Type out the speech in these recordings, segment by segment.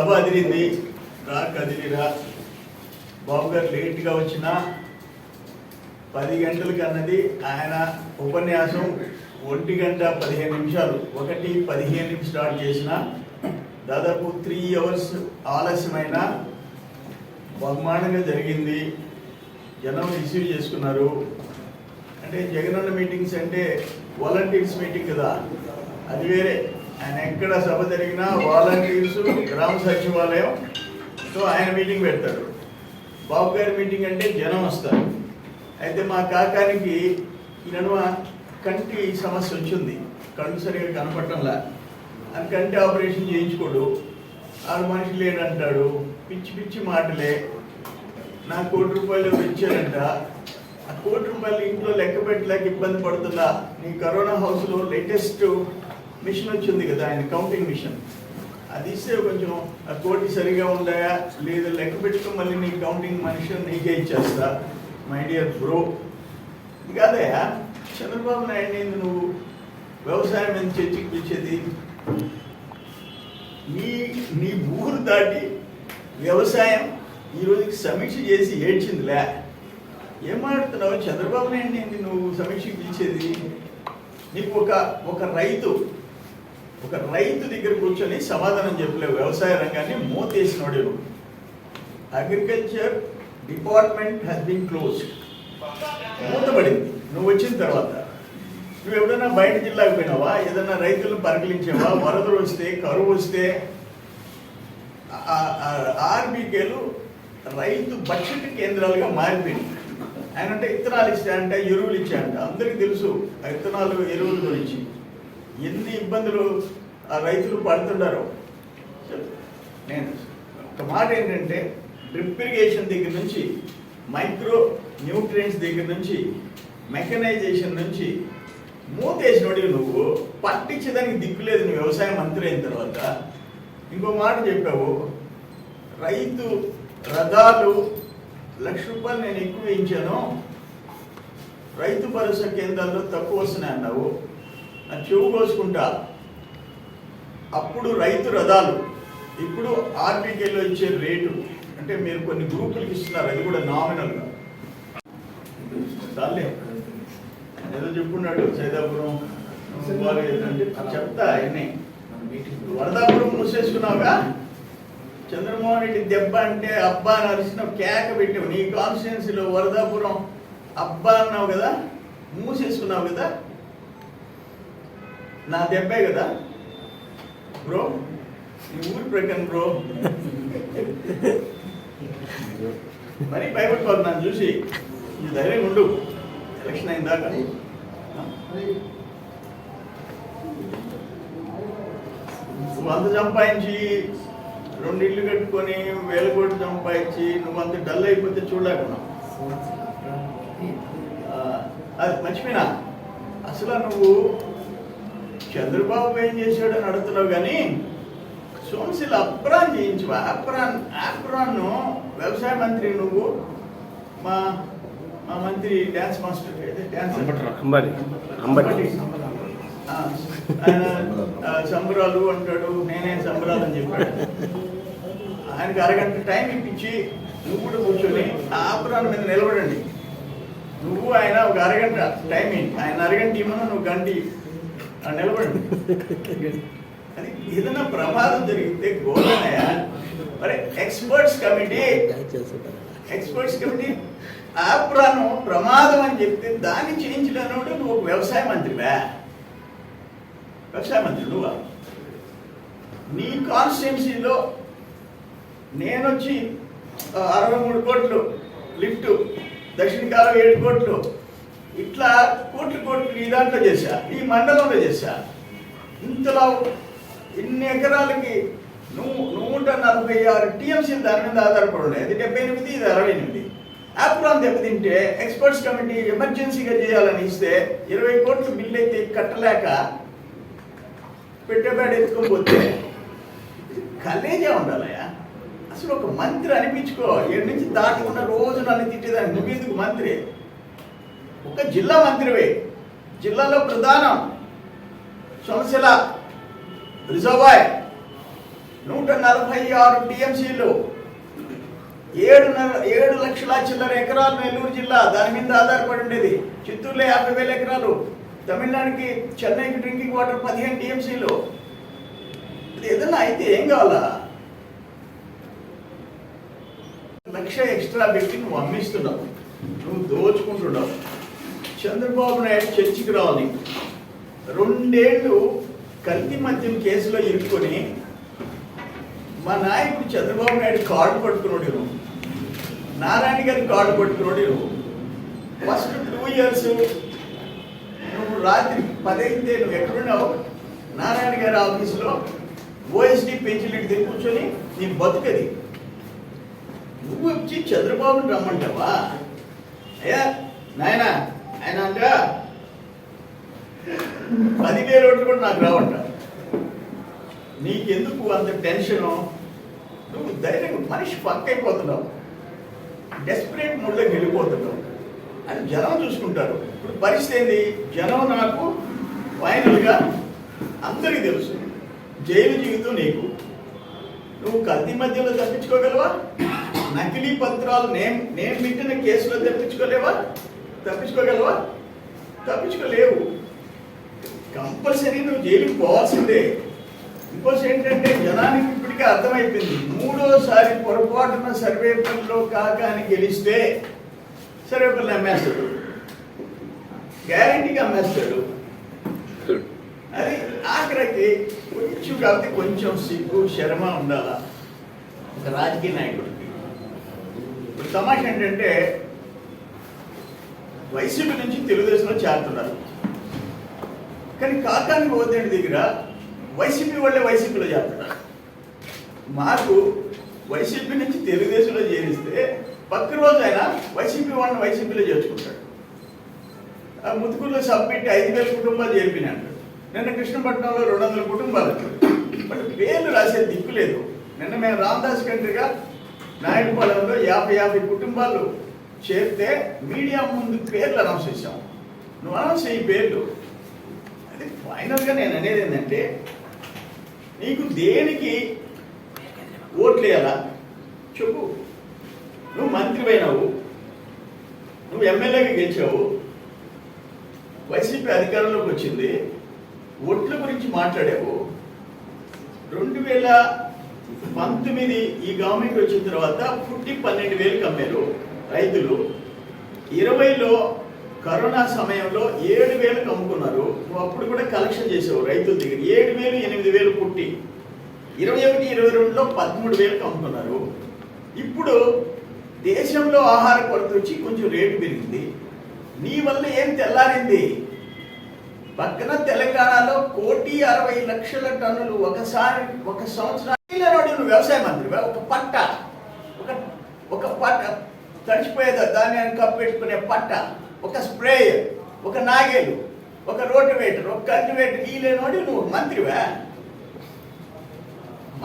సభ అదిరింది. కదిలిరా బాబు గారు లేట్గా వచ్చిన 10 గంటలకు అన్నది ఆయన ఉపన్యాసం 1:15 1:15 స్టార్ట్ చేసిన దాదాపు 3 అవర్స్ ఆలస్యమైన బ్రహ్మాండంగా జరిగింది. జనం రిసీవ్ చేసుకున్నారు. అంటే జగనన్న మీటింగ్స్ అంటే వాలంటీర్స్ మీటింగ్ కదా, అది వేరే. ఆయన ఎక్కడ సభ జరిగినా వాలంటీర్స్, గ్రామ సచివాలయంతో ఆయన మీటింగ్ పెడతాడు. బాబు గారి మీటింగ్ అంటే జనం వస్తారు. అయితే మా కాకానికి ఈ నడుమ కంటి సమస్య వచ్చింది. కళ్ళు సరిగా కనపడటంలా. అది కంటి ఆపరేషన్ చేయించుకోడు. 6 మనిషి లేడంటాడు. పిచ్చి పిచ్చి మాటలే. నాకు ₹1 కోటి ఇచ్చారంట. ఆ ₹1 ఇంట్లో లెక్క పెట్టలేక ఇబ్బంది పడుతుందా? నీ కరోనా హౌస్లో లేటెస్ట్ మిషన్ వచ్చింది కదా, ఆయన కౌంటింగ్ మిషన్. అది ఇస్తే కొంచెం ఆ కోటి సరిగా ఉండాయా లేదా లెక్క పెట్టుకో, మళ్ళీ నీ కౌంటింగ్ మిషన్ నీకే ఇచ్చేస్తా మై డియర్ బ్రో. ఇది కాదయా చంద్రబాబు నాయుడు నువ్వు వ్యవసాయం ఎంత చర్చకి పిలిచేది? నీ ఊరు దాటి వ్యవసాయం ఈ రోజుకి సమీక్ష చేసి ఏడ్చిందిలే. ఏం మాట్లాడుతున్నావు? చంద్రబాబు నాయుడు నువ్వు సమీక్షకి పిలిచేది? నీకు ఒక రైతు దగ్గర కూర్చొని సమాధానం చెప్పలేవు. వ్యవసాయ రంగాన్ని మూతేసినోడు. Agriculture department has been closed, మూతపడింది నువ్వు వచ్చిన తర్వాత. నువ్వు ఎప్పుడైనా బయట జిల్లాకు పోయినావా? ఏదైనా రైతులను పరిగణించావా? వరదలు వస్తే, కరువు వస్తే ఆర్బీకేలు రైతు బడ్జెట్ కేంద్రాలుగా మారిపోయింది. ఆయన అంటే విత్తనాలు ఇచ్చాయంట, ఎరువులు ఇచ్చాయంట. అందరికీ తెలుసు ఆ విత్తనాలు, ఎరువుల గురించి ఎన్ని ఇబ్బందులు ఆ రైతులు పడుతుంటారో. నేను ఒక మాట ఏంటంటే, డ్రిప్ ఇరిగేషన్ దగ్గర నుంచి, మైక్రో న్యూట్రియంట్స్ దగ్గర నుంచి, మెకనైజేషన్ నుంచి మూతేసినోడి నువ్వు. పట్టించేదానికి దిక్కులేదు నువ్వు వ్యవసాయ మంత్రి అయిన తర్వాత. ఇంకో మాట చెప్పావు, రైతు రథాలు ₹1,00,000 నేను ఎక్కువ వేయించాను, రైతు భరోసా కేంద్రాల్లో తక్కువ వస్తున్నాయి అన్నావు. నా చెవు కోసుకుంటా. అప్పుడు రైతు రథాలు, ఇప్పుడు ఆర్బీకేలో ఇచ్చే రేటు అంటే మీరు కొన్ని గ్రూపులకి ఇస్తున్నారు, అది కూడా నామినల్గా. చాలే ఏదో చెప్పుకున్నాడు సైదాపురం చెప్తా అన్నీ. వరదాపురం మూసేసుకున్నావుగా. చంద్రమోహన్ రెడ్డి దెబ్బ అంటే అబ్బా అని అరిసిన కేక పెట్టావు. నీ కాన్స్టిట్యున్సీలో వరదాపురం అబ్బా అన్నావు కదా, మూసేసుకున్నావు కదా. నా దెబ్బే కదా బ్రో, నీ ఊరి ప్రకటన బ్రో. మరీ భయపడిపోతుంది నన్ను చూసి. నీ ధైర్యం ఉండు, ఎలక్షన్ అయిందాక. నువ్వు అంత సంపాదించి 2 ఇళ్ళు కట్టుకొని 1,000 కోట్లు సంపాదించి నువ్వు అంత డల్ అయిపోతే చూడలేకున్నావు. అది మర్చిపోయినా. అసలు నువ్వు చంద్రబాబు ఏం చేశాడని అడుగుతున్నావు కానీ సోమశిల అప్రాన్ చేయించవా? ఆప్రాన్ను వ్యవసాయ మంత్రి నువ్వు. మా మంత్రి డ్యాన్స్ మాస్టర్ డ్యాన్స్ సంబరాలు అంటాడు, నేనే సంబరాలు అని చెప్పాడు. ఆయనకి అరగంట టైం ఇప్పించి నువ్వు కూడా కూర్చొని ఆపురాన్ మీద నిలబడండి. నువ్వు ఆయన ఒక అరగంట టైం ఏంటి, ఆయన అరగంట ఇవ్వను, నువ్వు గంట నిలబడండి. అది ఏదైనా ప్రమాదం జరిగితే గోలనయా. మరి ఎక్స్పర్ట్స్ కమిటీ ఆప్రాను ప్రమాదం అని చెప్తే దాన్ని చేయించడానికి నువ్వు ఒక వ్యవసాయ మంత్రివా? వ్యవసాయ మంత్రి నువ్వా? నీ కాన్స్టిట్యున్సీలో నేను వచ్చి 63 కోట్లు లిఫ్ట్, దక్షిణ కాలం 7 కోట్లు, ఇట్లా కోట్లు ఈ దాంట్లో చేశా, ఈ మండలంలో చేశా. ఇంతలో ఇన్ని ఎకరాలకి 146 టీఎంసీలు దాని మీద ఆధారపడి ఉన్నాయి. అది 78, ఇది 68. ఆప్రాన్ దెబ్బతింటే ఎక్స్పర్ట్స్ కమిటీ ఎమర్జెన్సీగా చేయాలని ఇస్తే 20 కోట్లు బిల్లు అయితే కట్టలేక పెట్టబడి ఎత్తుకోకపోతే కలేజా ఉండాలయా. అసలు ఒక మంత్రి అనిపించుకో. 7 నుంచి దాటుకున్న రోజు నన్ను తిట్టేదాన్ని. నువ్వెందుకు మంత్రి? ఒక జిల్లా మంత్రివే. జిల్లాలో ప్రధానం సోమశిల రిజర్వాయర్ 146 టీఎంసీలు, 7 లక్షల చిల్లర ఎకరాలు నెల్లూరు జిల్లా దాని మీద ఆధారపడి ఉండేది. చిత్తూరులో 50,000 ఎకరాలు, తమిళనాడుకి చెన్నైకి డ్రింకింగ్ వాటర్ 15 టీఎంసీలు. ఏదన్నా అయితే ఏం కావాలా? లక్ష ఎక్స్ట్రా పెట్టి నువ్వు అమ్మిస్తున్నావు, నువ్వు దోచుకుంటున్నావు. చంద్రబాబు నాయుడు చర్చికి రావాలి. 2 ఏళ్ళు కల్తీ మద్యం కేసులో ఇరుక్కొని మా నాయకుడు చంద్రబాబు నాయుడు కార్డు పట్టుకున్నాడు, నువ్వు నారాయణ గారి కార్డు పట్టుకున్నాడు. నువ్వు ఫస్ట్ 2 ఇయర్స్ నువ్వు రాత్రి 10 అయితే నువ్వు ఎక్కడున్నావు? నారాయణ గారి ఆఫీసులో ఓఎస్డీ పెన్షన్ దగ్గర కూర్చొని నీ బతుకది. నువ్వు వచ్చి చంద్రబాబుని రమ్మంటావా? అయ్యా నాయన ఆయన అంట 10,000 ఓట్లు కూడా నాకు రావంట. నీకెందుకు అంత టెన్షను? నువ్వు ధైర్యంగా మనిషి పక్క అయిపోతున్నావు, డెస్పరేట్ మూడ్లోకి వెళ్ళిపోతున్నావు. అని జనం చూసుకుంటారు. ఇప్పుడు పరిస్థితి ఏంది? జనం నాకు ఫైనల్గా అందరికీ తెలుసు జైలు జీవితం నీకు. నువ్వు కల్తీ మధ్యలో తప్పించుకోగలవా? నకిలీ పత్రాలు నేను పెట్టిన కేసులో తప్పించుకోగలవా? తప్పించుకోలేవు. కంపల్సరీ నువ్వు జైలుకి పోవాల్సిందే. ఇంకోసి ఏంటంటే జనానికి ఇప్పటికే అర్థమైపోయింది, 3వసారి పొరపాటున సర్వేపల్లిలో కాకాని గెలిస్తే సర్వేపల్లి అమ్మేస్తాడు, గ్యారంటీగా అమ్మేస్తాడు. అది ఆఖరికి కొంచెం కాబట్టి కొంచెం సిగ్గు శర్మ ఉండాలా ఒక రాజకీయ నాయకుడికి. ఇప్పుడు తమాషా ఏంటంటే వైసీపీ నుంచి తెలుగుదేశంలో చేరుతున్నారు, కానీ కాకాని గోవర్ధన్ దగ్గర వైసీపీ వాళ్ళే వైసీపీలో చేరుతున్నారు. మాకు వైసీపీ నుంచి తెలుగుదేశంలో చేరిస్తే పక్క రోజు ఆయన వైసీపీ వాళ్ళని వైసీపీలో చేర్చుకుంటాడు. ఆ ముతుకుల్లో సబ్మిట్ 5,000 కుటుంబాలు చేరిపినాడు. నిన్న కృష్ణపట్నంలో 200 కుటుంబాలు. బట్ పేర్లు రాసే దిక్కు లేదు. నిన్న మేము రామదాస్ కంట్రీగా నాయుడుపాలెంలో 50 కుటుంబాలు చేరితే మీడియా ముందు పేర్లు అనౌన్స్ చేశాం. నువ్వు అనౌన్స్ చేయి పేర్లు. అది ఫైనల్గా నేను అనేది ఏంటంటే, నీకు దేనికి ఓట్లు వేయాలా చెప్పు. నువ్వు మంత్రి అయినావు, నువ్వు ఎమ్మెల్యేగా గెలిచావు, వైసీపీ అధికారంలోకి వచ్చింది, ఓట్ల గురించి మాట్లాడావు. 2019 ఈ గవర్నమెంట్ వచ్చిన తర్వాత 12,000 అమ్మారు రైతులు. 20లో కరోనా సమయంలో 7,000 అమ్ముకున్నారు. నువ్వు అప్పుడు కూడా కలెక్షన్ చేసావు రైతుల దగ్గర. 7,000, 8,000 పుట్టి 21, 22లో 13,000 అమ్ముకున్నారు. ఇప్పుడు దేశంలో ఆహార కొరత వచ్చి కొంచెం రేటు పెరిగింది. నీ వల్ల ఏం తెల్లారింది? పక్కన తెలంగాణలో 1,60,00,000 టన్నులు ఒక సంవత్సరానికి నువ్వు వ్యవసాయ మంత్రివా? ఒక పట్ట తడిచిపోయేదా ధాన్యాన్ని కప్పెట్టుకునే పట్ట, ఒక స్ప్రేయర్, ఒక నాగేలు, ఒక రోటివేటర్, ఒక కల్టివేటర్ ఈ లేనోడి నువ్వు మంత్రివా?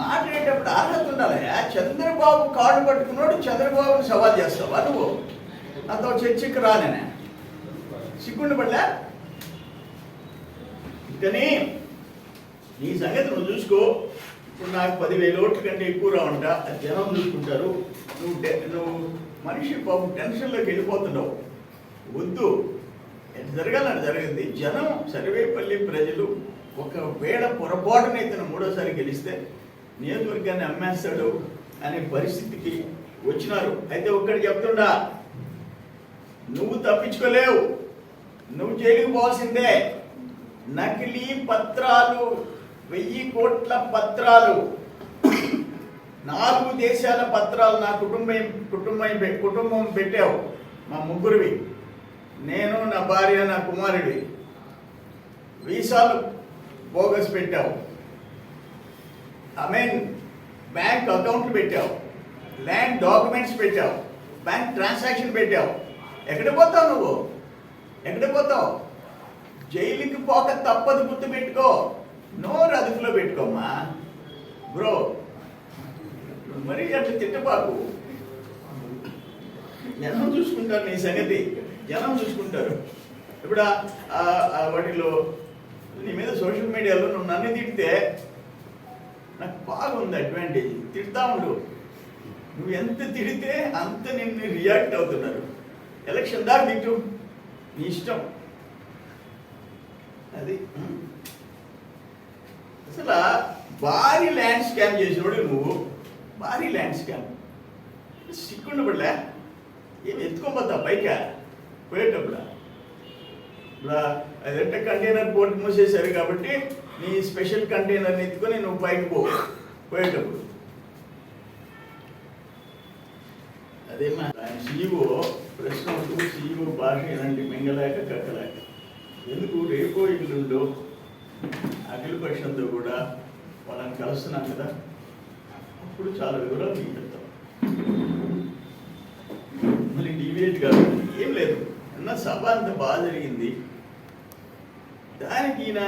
మాట్లాడేటప్పుడు అర్హత ఉండాలయా. చంద్రబాబు కాళ్ళు పట్టుకున్నాడు, చంద్రబాబుని సవాల్ చేస్తావా నువ్వు? నాతో చర్చకి రానే సిగ్గుండు పడలే. కానీ నీ సంగతి నువ్వు చూసుకో. ఇప్పుడు నాకు 10,000 ఓట్ల కంటే ఎక్కువ రావంట, అది జనం చూసుకుంటారు. నువ్వు మనిషి పాపం టెన్షన్లోకి వెళ్ళిపోతున్నావు. వద్దు, ఎంత జరగాలని జరిగింది. జనం సర్వేపల్లి ప్రజలు ఒకవేళ పొరపాటునైతే 3వసారి గెలిస్తే నియోజకవర్గాన్ని అమ్మేస్తాడు అనే పరిస్థితికి వచ్చినారు. అయితే ఒక్కటి చెప్తుండా, నువ్వు తప్పించుకోలేవు, నువ్వు జైలుకు పోవాల్సిందే. నకిలీ పత్రాలు, 1000 కోట్ల పత్రాలు, 4 దేశాల పత్రాలు నా కుటుంబం పెట్టావు. మా ముగ్గురివి, నేను, నా భార్య, నా కుమారుడి వీసాలు బోగస్ పెట్టావు. బ్యాంక్ అకౌంట్లు పెట్టావు, ల్యాండ్ డాక్యుమెంట్స్ పెట్టావు, బ్యాంక్ ట్రాన్సాక్షన్ పెట్టావు. ఎక్కడ పోతావు నువ్వు? ఎక్కడ పోతావు? జైలుకి పోక తప్పదు, గుర్తు పెట్టుకో. నోరు అదుపులో పెట్టుకోమ్మా బ్రో. మరి అట్లా తిట్టబాకు. జనం చూసుకుంటారు నీ సంగతి, జనం చూసుకుంటారు. ఇప్పుడు వాటిలో నీ మీద సోషల్ మీడియాలో నువ్వు నన్ను తిడితే నాకు బాగుంది అడ్వాంటేజ్. తిడతా ఉండు, నువ్వు ఎంత తిడితే అంత నిన్ను రియాక్ట్ అవుతున్నారు. ఎలక్షన్ దాకా తిట్టు, నీ ఇష్టం. అది అసలు భారీ ల్యాండ్ స్కామ్ చేసినోడు నువ్వు. భారీ ల్యాండ్ స్కామ్ సిక్కుండబడలే, ఏమి ఎత్తుకోపోతా పైకా పోయేటప్పుడు. అదంటే కంటైనర్ పోర్ట్ మూసేశారు కాబట్టి నీ స్పెషల్ కంటైనర్ని ఎత్తుకొని నువ్వు పైకి పోయేటప్పుడు. అదేమా సీఈఓ ప్రశ్న సీఈఓ భాష ఏనండి మింగలేక కక్కలేక. ఎందుకు రేపో ఇల్లుండో అఖిల పక్షంతో కూడా వాళ్ళని కలుస్తున్నాం కదా, అప్పుడు చాలా వివరాలు మీకు చెప్తాం. మళ్ళీ డిబేట్ కాదు, ఏం లేదు. అన్న సభ అంత బాగా జరిగింది, దానికి ఈయన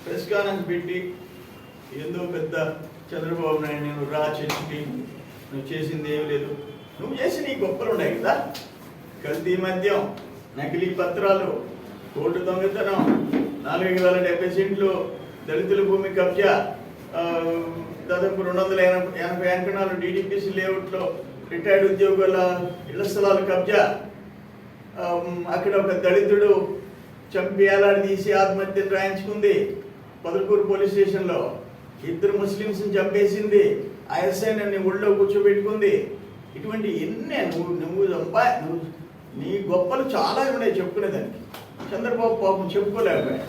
ప్రెస్ కాన్ఫరెన్స్ పెట్టి ఏందో పెద్ద చంద్రబాబు నాయుడు నేను రా చర్చకి, నువ్వు చేసింది ఏం లేదు, నువ్వు చేసి నీ గొప్పలు ఉన్నాయి కదా. కల్తీ మద్యం, నకిలీ పత్రాలు, కోర్టు దొంగతనం, 4,070 సెంట్లు దళితుల భూమి కబ్జా, దాదాపు 280 అంకణాలు DDPC లేఅవుట్లో రిటైర్డ్ ఉద్యోగుల ఇళ్ల స్థలాలు కబ్జా, అక్కడ ఒక దళితుడు చంపి తీసి ఆత్మహత్యను రాయించుకుంది పొదలకూరు పోలీస్ స్టేషన్లో, 2 ముస్లిమ్స్ని చంపేసింది, ఆ ఎస్ఐ నన్ను ఊళ్ళో కూర్చోబెట్టుకుంది. ఇటువంటి ఎన్నే నువ్వు నీ గొప్పలు చాలా ఉన్నాయి చెప్పుకునేదానికి. చంద్రబాబు పాపం చెప్పుకోలేకపోయా.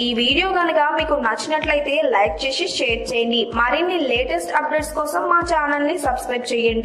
ఈ వీడియో కనుక మీకు నచ్చినట్లయితే లైక్ చేసి షేర్ చేయండి. మరిన్ని లేటెస్ట్ అప్డేట్స్ కోసం మా ఛానల్ ని సబ్స్క్రైబ్ చేయండి.